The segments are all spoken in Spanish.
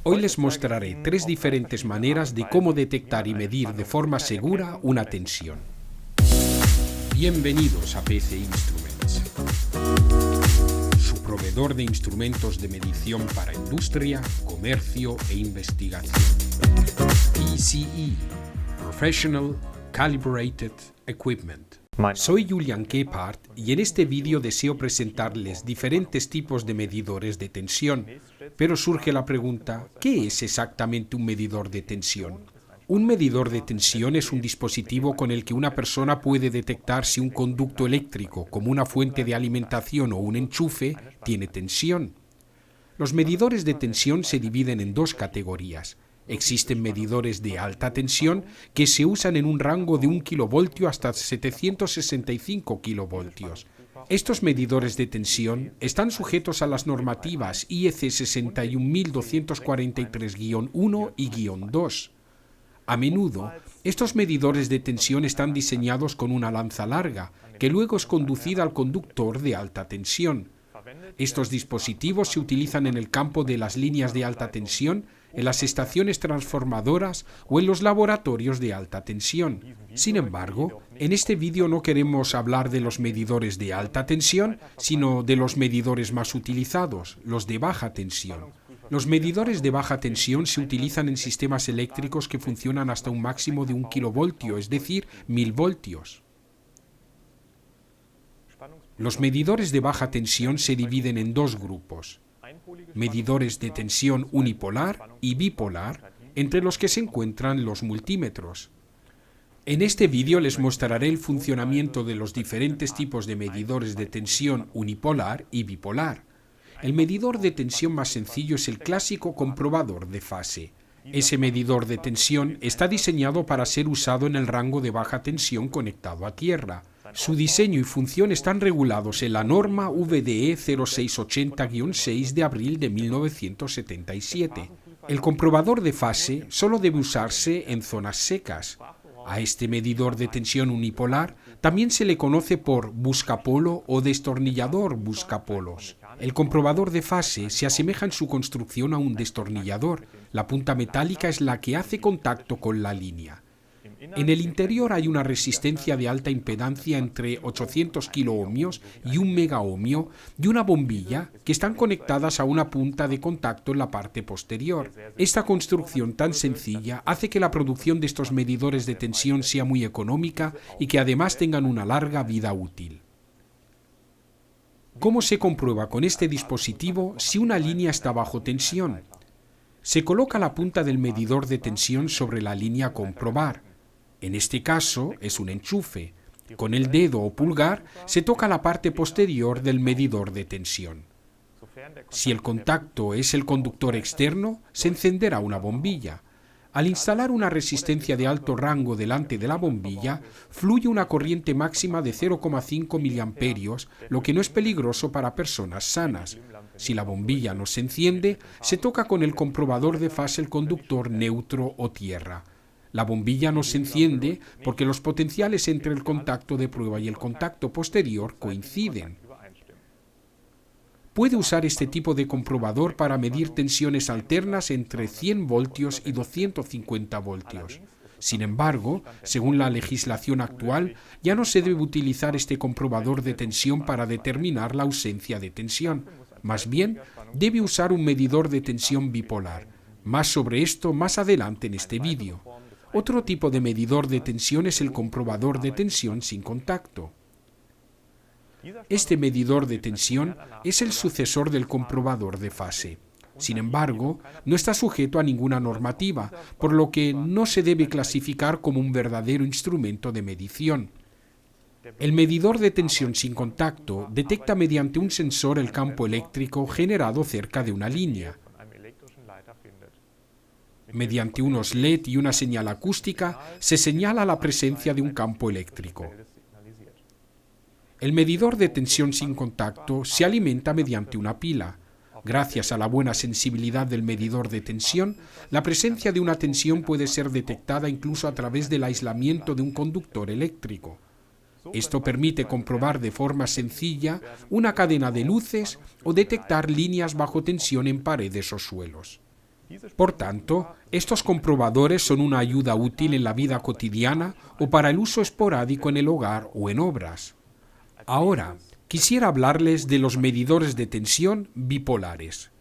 Hoy les mostraré 3 diferentes maneras de cómo detectar y medir de forma segura una tensión. Bienvenidos a PC Instruments, su proveedor de instrumentos de medición para industria, comercio e investigación. PCE, Professional Calibrated Equipment. Soy Julian Gebhardt y en este vídeo deseo presentarles diferentes tipos de medidores de tensión, pero surge la pregunta, ¿qué es exactamente un medidor de tensión? Un medidor de tensión es un dispositivo con el que una persona puede detectar si un conducto eléctrico, como una fuente de alimentación o un enchufe, tiene tensión. Los medidores de tensión se dividen en dos categorías. Existen medidores de alta tensión que se usan en un rango de 1 kilovoltio hasta 765 kilovoltios. Estos medidores de tensión están sujetos a las normativas IEC 61243-1 y -2. A menudo, estos medidores de tensión están diseñados con una lanza larga, que luego es conducida al conductor de alta tensión. Estos dispositivos se utilizan en el campo de las líneas de alta tensión, en las estaciones transformadoras o en los laboratorios de alta tensión. Sin embargo, en este vídeo no queremos hablar de los medidores de alta tensión, sino de los medidores más utilizados, los de baja tensión. Los medidores de baja tensión se utilizan en sistemas eléctricos que funcionan hasta un máximo de 1 kilovoltio, es decir, 1000 voltios. Los medidores de baja tensión se dividen en dos grupos: medidores de tensión unipolar y bipolar, entre los que se encuentran los multímetros. En este vídeo les mostraré el funcionamiento de los diferentes tipos de medidores de tensión unipolar y bipolar. El medidor de tensión más sencillo es el clásico comprobador de fase. Ese medidor de tensión está diseñado para ser usado en el rango de baja tensión conectado a tierra. Su diseño y función están regulados en la norma VDE 0680-6 de abril de 1977. El comprobador de fase solo debe usarse en zonas secas. A este medidor de tensión unipolar también se le conoce por buscapolo o destornillador buscapolos. El comprobador de fase se asemeja en su construcción a un destornillador. La punta metálica es la que hace contacto con la línea. En el interior hay una resistencia de alta impedancia entre 800 kiloohmios y 1 megaohmio y una bombilla que están conectadas a una punta de contacto en la parte posterior. Esta construcción tan sencilla hace que la producción de estos medidores de tensión sea muy económica y que además tengan una larga vida útil. ¿Cómo se comprueba con este dispositivo si una línea está bajo tensión? Se coloca la punta del medidor de tensión sobre la línea a comprobar. En este caso es un enchufe. Con el dedo o pulgar se toca la parte posterior del medidor de tensión. Si el contacto es el conductor externo, se encenderá una bombilla. Al instalar una resistencia de alto rango delante de la bombilla, fluye una corriente máxima de 0,5 miliamperios, lo que no es peligroso para personas sanas. Si la bombilla no se enciende, se toca con el comprobador de fase el conductor neutro o tierra. La bombilla no se enciende porque los potenciales entre el contacto de prueba y el contacto posterior coinciden. Puede usar este tipo de comprobador para medir tensiones alternas entre 100 voltios y 250 voltios. Sin embargo, según la legislación actual, ya no se debe utilizar este comprobador de tensión para determinar la ausencia de tensión. Más bien, debe usar un medidor de tensión bipolar. Más sobre esto más adelante en este vídeo. Otro tipo de medidor de tensión es el comprobador de tensión sin contacto. Este medidor de tensión es el sucesor del comprobador de fase. Sin embargo, no está sujeto a ninguna normativa, por lo que no se debe clasificar como un verdadero instrumento de medición. El medidor de tensión sin contacto detecta mediante un sensor el campo eléctrico generado cerca de una línea. Mediante unos LED y una señal acústica se señala la presencia de un campo eléctrico. El medidor de tensión sin contacto se alimenta mediante una pila. Gracias a la buena sensibilidad del medidor de tensión, la presencia de una tensión puede ser detectada incluso a través del aislamiento de un conductor eléctrico. Esto permite comprobar de forma sencilla una cadena de luces o detectar líneas bajo tensión en paredes o suelos. Por tanto, estos comprobadores son una ayuda útil en la vida cotidiana o para el uso esporádico en el hogar o en obras. Ahora, quisiera hablarles de los medidores de tensión bipolares.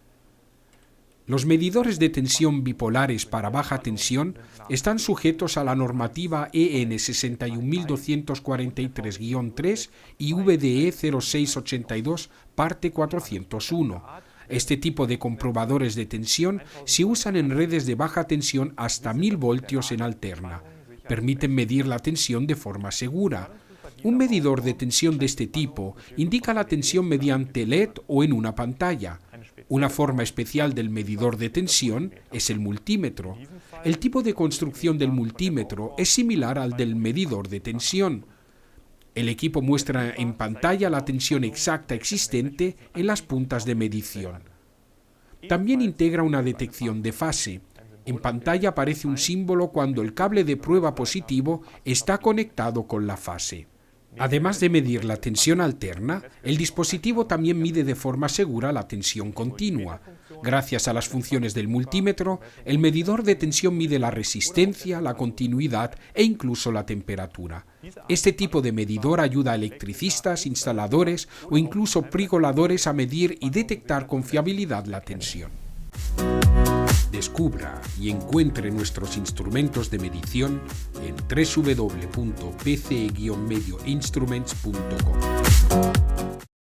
Los medidores de tensión bipolares para baja tensión están sujetos a la normativa EN 61243-3 y VDE 0682, parte 401. Este tipo de comprobadores de tensión se usan en redes de baja tensión hasta 1000 voltios en alterna. Permiten medir la tensión de forma segura. Un medidor de tensión de este tipo indica la tensión mediante LED o en una pantalla. Una forma especial del medidor de tensión es el multímetro. El tipo de construcción del multímetro es similar al del medidor de tensión. El equipo muestra en pantalla la tensión exacta existente en las puntas de medición. También integra una detección de fase. En pantalla aparece un símbolo cuando el cable de prueba positivo está conectado con la fase. Además de medir la tensión alterna, el dispositivo también mide de forma segura la tensión continua. Gracias a las funciones del multímetro, el medidor de tensión mide la resistencia, la continuidad e incluso la temperatura. Este tipo de medidor ayuda a electricistas, instaladores o incluso prigoladores a medir y detectar con fiabilidad la tensión. Descubra y encuentre nuestros instrumentos de medición en www.pce-medioinstruments.com.